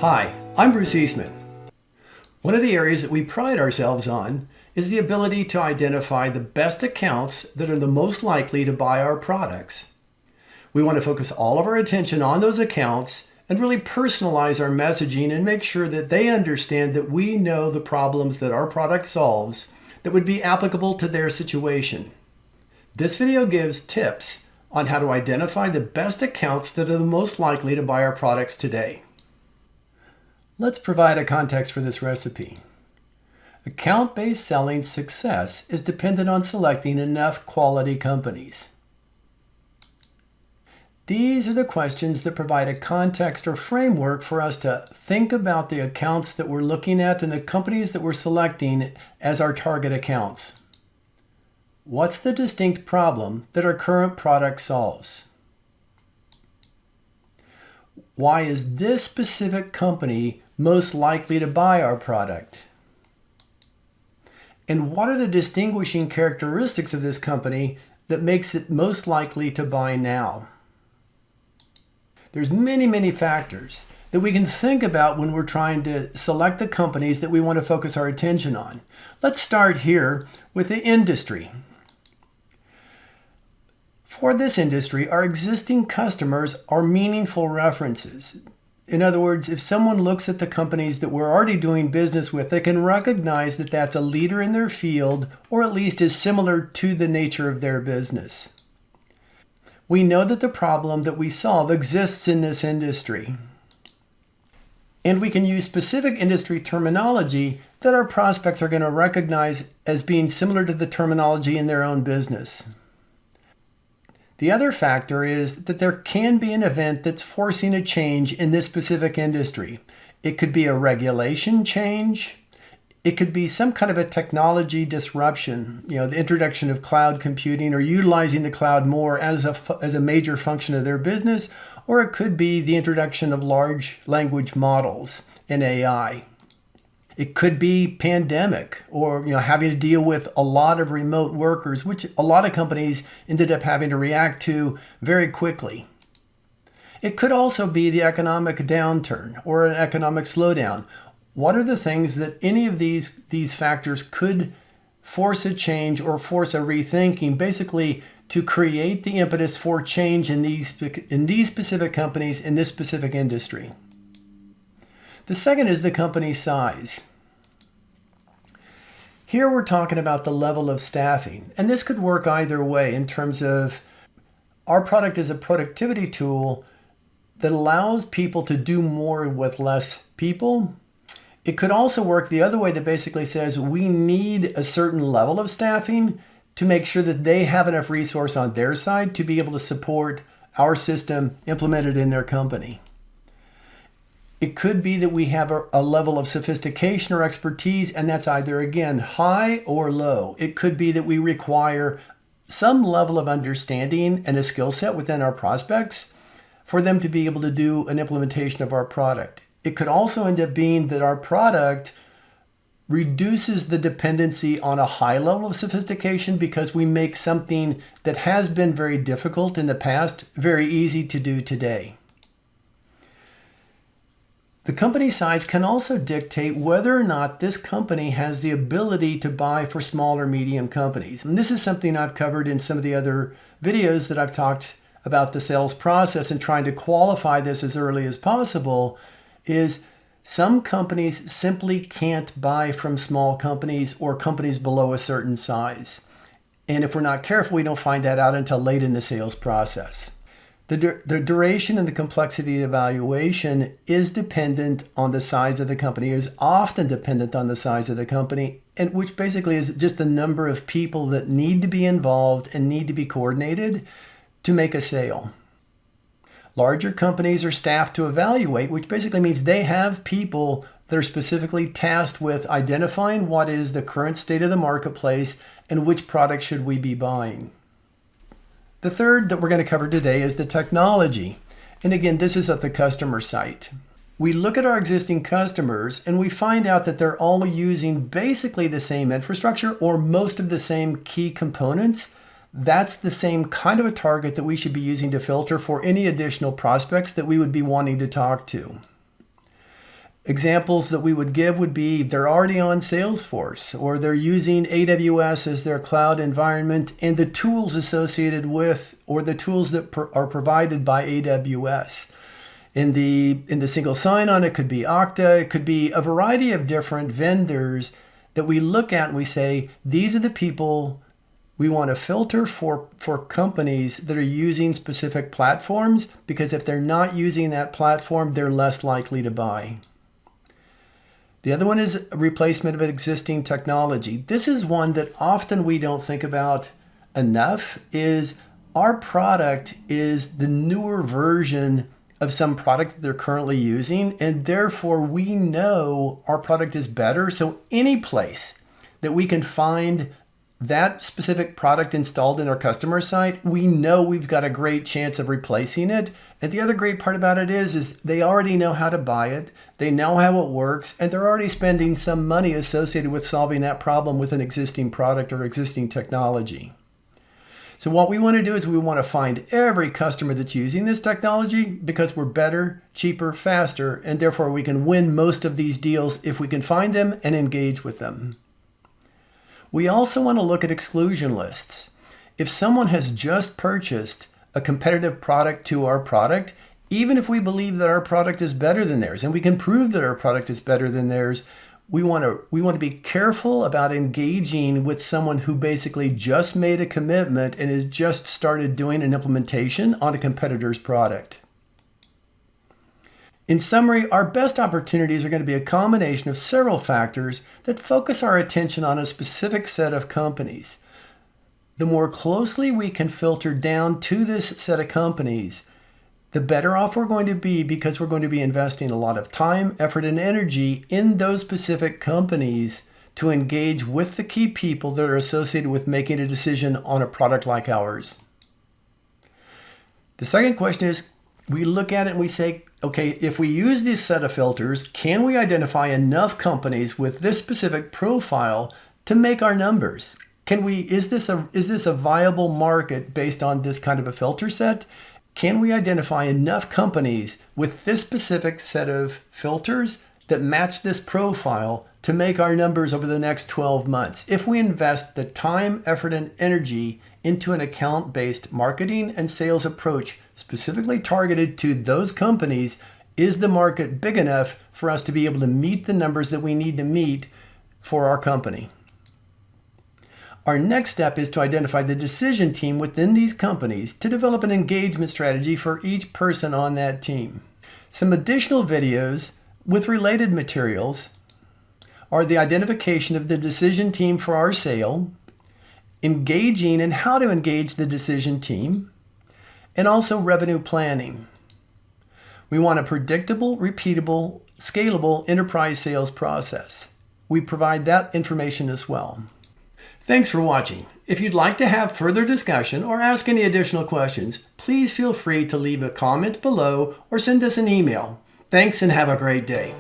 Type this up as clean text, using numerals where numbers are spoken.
Hi, I'm b.Eastman. One of the areas that we pride ourselves on is the ability to identify the best accounts that are the most likely to buy our products. We want to focus all of our attention on those accounts and really personalize our messaging and make sure that they understand that we know the problems that our product solves that would be applicable to their situation. This video gives tips on how to identify the best accounts that are the most likely to buy our products today. Let's provide a context for this recipe. Account-based selling success is dependent on selecting enough quality companies. These are the questions that provide a context or framework for us to think about the accounts that we're looking at and the companies that we're selecting as our target accounts. What's the distinct problem that our current product solves? Why is this specific company most likely to buy our product? And what are the distinguishing characteristics of this company that makes it most likely to buy now? There's many factors that we can think about when we're trying to select the companies that we want to focus our attention on. Let's start here with the industry. For this industry, our existing customers are meaningful references. In other words, if someone looks at the companies that we're already doing business with, they can recognize that that's a leader in their field or at least is similar to the nature of their business. We know that the problem that we solve exists in this industry. And we can use specific industry terminology that our prospects are going to recognize as being similar to the terminology in their own business. The other factor is that there can be an event that's forcing a change in this specific industry. It could be a regulation change. It could be some kind of a technology disruption, the introduction of cloud computing or utilizing the cloud more as a major function of their business, or it could be the introduction of large language models and AI. It could be pandemic or having to deal with a lot of remote workers, which a lot of companies ended up having to react to very quickly. It could also be the economic downturn or an economic slowdown. What are the things that any of these factors could force a change or force a rethinking, basically to create the impetus for change in these specific companies in this specific industry? The second is the company size. Here we're talking about the level of staffing, and this could work either way in terms of our product is a productivity tool that allows people to do more with less people. It could also work the other way that basically says we need a certain level of staffing to make sure that they have enough resource on their side to be able to support our system implemented in their company. It could be that we have a level of sophistication or expertise, and that's either, again, high or low. It could be that we require some level of understanding and a skill set within our prospects for them to be able to do an implementation of our product. It could also end up being that our product reduces the dependency on a high level of sophistication because we make something that has been very difficult in the past very easy to do today. The company size can also dictate whether or not this company has the ability to buy for small or medium companies. And this is something I've covered in some of the other videos that I've talked about the sales process and trying to qualify this as early as possible. Is some companies simply can't buy from small companies or companies below a certain size. And if we're not careful, we don't find that out until late in the sales process. The duration and the complexity of evaluation is dependent on the size of the company, is often dependent on the size of the company, and which basically is just the number of people that need to be involved and need to be coordinated to make a sale. Larger companies are staffed to evaluate, which basically means they have people that are specifically tasked with identifying what is the current state of the marketplace and which product should we be buying. The third that we're going to cover today is the technology. And again, this is at the customer site. We look at our existing customers and we find out that they're all using basically the same infrastructure or most of the same key components. That's the same kind of a target that we should be using to filter for any additional prospects that we would be wanting to talk to. Examples that we would give would be they're already on Salesforce, or they're using AWS as their cloud environment and the tools associated with, or the tools that are provided by AWS. In the single sign-on, it could be Okta, it could be a variety of different vendors that we look at and we say, these are the people we want to filter for companies that are using specific platforms, because if they're not using that platform, they're less likely to buy. The other one is a replacement of existing technology. This is one that often we don't think about enough, is our product is the newer version of some product that they're currently using, and therefore we know our product is better. So any place that we can find that specific product installed in our customer site, we know we've got a great chance of replacing it. And the other great part about it is they already know how to buy it, they know how it works, and they're already spending some money associated with solving that problem with an existing product or existing technology. So what we want to do is we want to find every customer that's using this technology, because we're better, cheaper, faster, and therefore we can win most of these deals if we can find them and engage with them. We also want to look at exclusion lists. If someone has just purchased a competitive product to our product, even if we believe that our product is better than theirs, and we can prove that our product is better than theirs, we want to be careful about engaging with someone who basically just made a commitment and has just started doing an implementation on a competitor's product. In summary, our best opportunities are going to be a combination of several factors that focus our attention on a specific set of companies. The more closely we can filter down to this set of companies, the better off we're going to be, because we're going to be investing a lot of time, effort, and energy in those specific companies to engage with the key people that are associated with making a decision on a product like ours. The second question is, we look at it and we say, okay, if we use this set of filters, can we identify enough companies with this specific profile to make our numbers? Is this a viable market based on this kind of a filter set? Can we identify enough companies with this specific set of filters that match this profile to make our numbers over the next 12 months? If we invest the time, effort, and energy into an account-based marketing and sales approach specifically targeted to those companies, is the market big enough for us to be able to meet the numbers that we need to meet for our company? Our next step is to identify the decision team within these companies to develop an engagement strategy for each person on that team. Some additional videos with related materials are the identification of the decision team for our sale, engaging and how to engage the decision team, and also revenue planning. We want a predictable, repeatable, scalable enterprise sales process. We provide that information as well. Thanks for watching. If you'd like to have further discussion or ask any additional questions, please feel free to leave a comment below or send us an email. Thanks and have a great day.